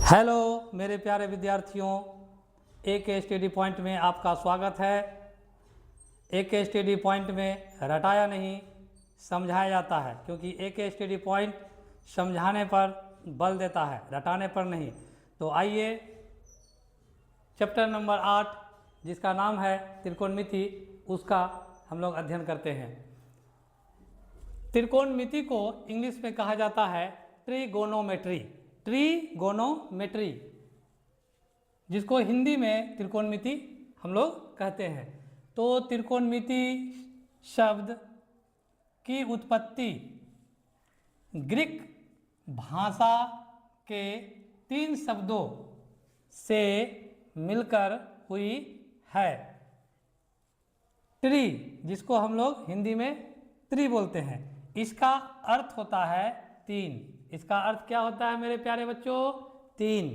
Hello मेरे प्यारे विद्यार्थियों, एक स्टडी पॉइंट में आपका स्वागत है। एक स्टडी पॉइंट में रटाया नहीं समझाया जाता है, क्योंकि एक स्टडी पॉइंट समझाने पर बल देता है, रटाने पर नहीं। तो आइए चैप्टर नंबर 8 जिसका नाम है त्रिकोणमिति, उसका हम लोग अध्ययन करते हैं। त्रिकोणमिति को इंग्लिश में कहा जाता है ट्रिगोनोमेट्री। ट्रिगोनोमेट्री, जिसको हिंदी में त्रिकोणमिति हम लोग कहते हैं। तो त्रिकोणमिति शब्द की उत्पत्ति ग्रीक भाषा के 3 शब्दों से मिलकर हुई है। ट्री, जिसको हम लोग हिंदी में त्रि बोलते हैं, इसका अर्थ होता है 3। इसका अर्थ क्या होता है मेरे प्यारे बच्चों? 3।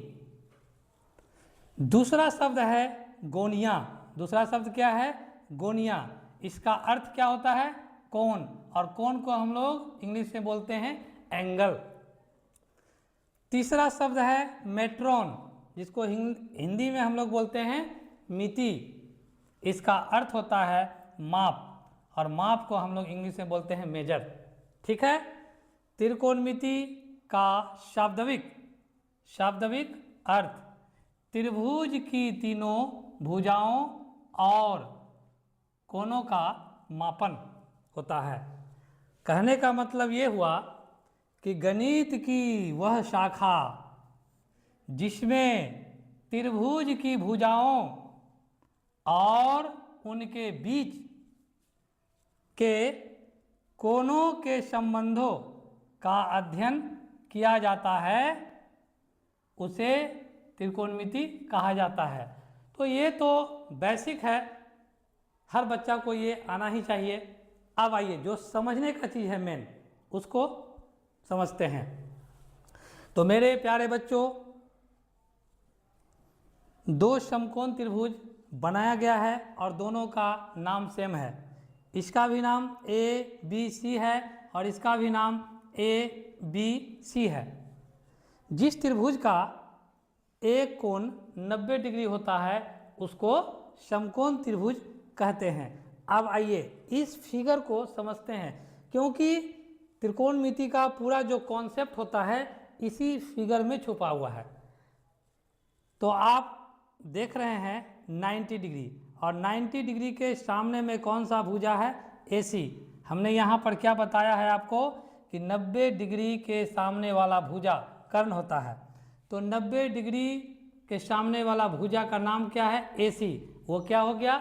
दूसरा शब्द है गोनिया। दूसरा शब्द क्या है? गोनिया। इसका अर्थ क्या होता है? कोण, और कोण को हम लोग इंग्लिश में बोलते हैं एंगल। तीसरा शब्द है मेट्रोन, जिसको हिंदी में हम लोग बोलते हैं मिति। इसका अर्थ होता है माप, और माप को हम लोग इंग्लिश में बोलते हैं मेजर। ठीक है। त्रिकोणमिति का शाब्दिक अर्थ त्रिभुज की तीनों भुजाओं और कोणों का मापन होता है। कहने का मतलब ये हुआ कि गणित की वह शाखा जिसमें त्रिभुज की भुजाओं और उनके बीच के कोणों के संबंधों का अध्ययन किया जाता है, उसे त्रिकोणमिति कहा जाता है। तो ये तो बेसिक है, हर बच्चा को ये आना ही चाहिए। अब आइए जो समझने का चीज़ है मेन, उसको समझते हैं। तो मेरे प्यारे बच्चों, 2 समकोण त्रिभुज बनाया गया है और दोनों का नाम सेम है। इसका भी नाम ABC है और इसका भी नाम ABC है। जिस त्रिभुज का एक कोण 90 डिग्री होता है उसको समकोण त्रिभुज कहते हैं। अब आइए इस फिगर को समझते हैं, क्योंकि त्रिकोणमिति का पूरा जो कॉन्सेप्ट होता है इसी फिगर में छुपा हुआ है। तो आप देख रहे हैं 90 डिग्री, और 90 डिग्री के सामने में कौन सा भुजा है? AC। हमने यहाँ पर क्या बताया है आपको कि 90 डिग्री के सामने वाला भुजा कर्ण होता है। तो 90 डिग्री के सामने वाला भुजा का नाम क्या है? AC। वो क्या हो गया?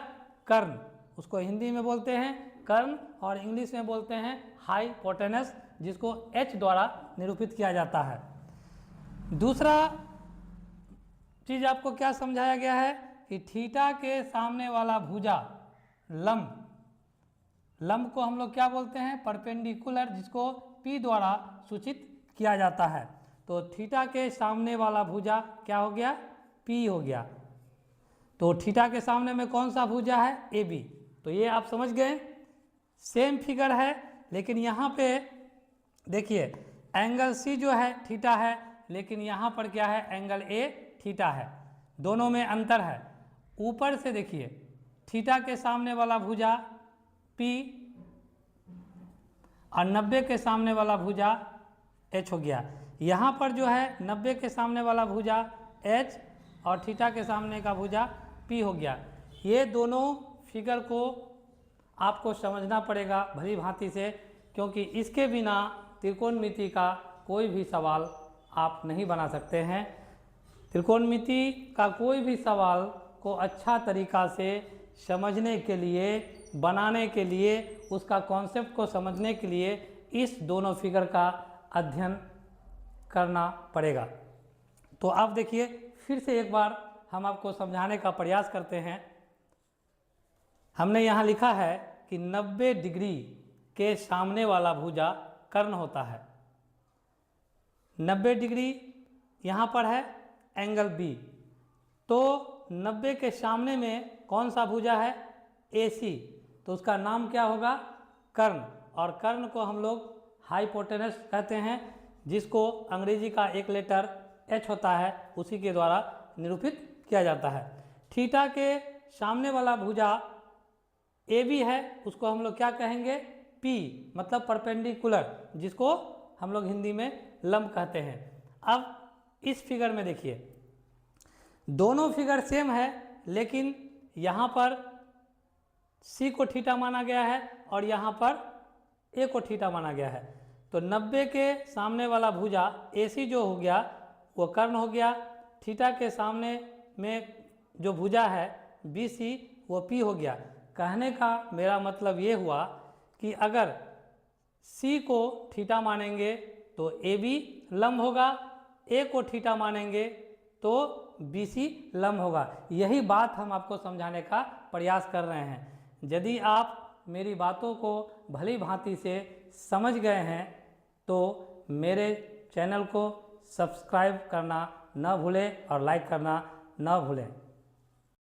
कर्ण। उसको हिंदी में बोलते हैं कर्ण और इंग्लिश में बोलते हैं हाइपोटेनस, जिसको H द्वारा निरूपित किया जाता है। दूसरा चीज आपको क्या समझाया गया है कि थीटा के सामने वाला भुजा लंब को हम लोग क्या बोलते हैं? परपेंडिकुलर, जिसको P द्वारा सूचित किया जाता है। तो थीटा के सामने वाला भुजा क्या हो गया? P हो गया। तो थीटा के सामने में कौन सा भुजा है? AB। तो ये आप समझ गए, सेम फिगर है, लेकिन यहाँ पे देखिए एंगल C जो है थीटा है, लेकिन यहाँ पर क्या है? एंगल A थीटा है। दोनों में अंतर है। ऊपर से देखिए थीटा के सामने वाला भुजा P और 90 के सामने वाला भुजा H हो गया। यहाँ पर जो है 90 के सामने वाला भुजा H और थीटा के सामने का भुजा P हो गया। ये दोनों फिगर को आपको समझना पड़ेगा भली भांति से, क्योंकि इसके बिना त्रिकोणमिति का कोई भी सवाल आप नहीं बना सकते हैं। त्रिकोणमिति का कोई भी सवाल को अच्छा तरीका से समझने के लिए, बनाने के लिए, उसका कॉन्सेप्ट को समझने के लिए इस दोनों फिगर का अध्ययन करना पड़ेगा। तो अब देखिए फिर से एक बार हम आपको समझाने का प्रयास करते हैं। हमने यहाँ लिखा है कि 90 डिग्री के सामने वाला भुजा कर्ण होता है। 90 डिग्री यहाँ पर है एंगल B। तो 90 के सामने में कौन सा भुजा है? AC। तो उसका नाम क्या होगा? कर्ण। और कर्ण को हम लोग हाइपोटेनस कहते हैं, जिसको अंग्रेजी का एक लेटर एच होता है उसी के द्वारा निरूपित किया जाता है। थीटा के सामने वाला भुजा ए बी है, उसको हम लोग क्या कहेंगे, पी, मतलब परपेंडिकुलर, जिसको हम लोग हिंदी में लंब कहते हैं। अब इस फिगर में देखिए, दोनों फिगर सेम है, लेकिन यहाँ पर सी को थीटा माना गया है और यहाँ पर ए को थीटा माना गया है। तो 90 के सामने वाला भुजा ए सी जो हो गया वो कर्ण हो गया, थीटा के सामने में जो भुजा है बी सी वो पी हो गया। कहने का मेरा मतलब ये हुआ कि अगर सी को थीटा मानेंगे तो ए बी लंब होगा, ए को थीटा मानेंगे तो बी सी लंब होगा। यही बात हम आपको समझाने का प्रयास कर रहे हैं। यदि आप मेरी बातों को भली भांति से समझ गए हैं तो मेरे चैनल को सब्सक्राइब करना न भूलें और लाइक करना न भूलें।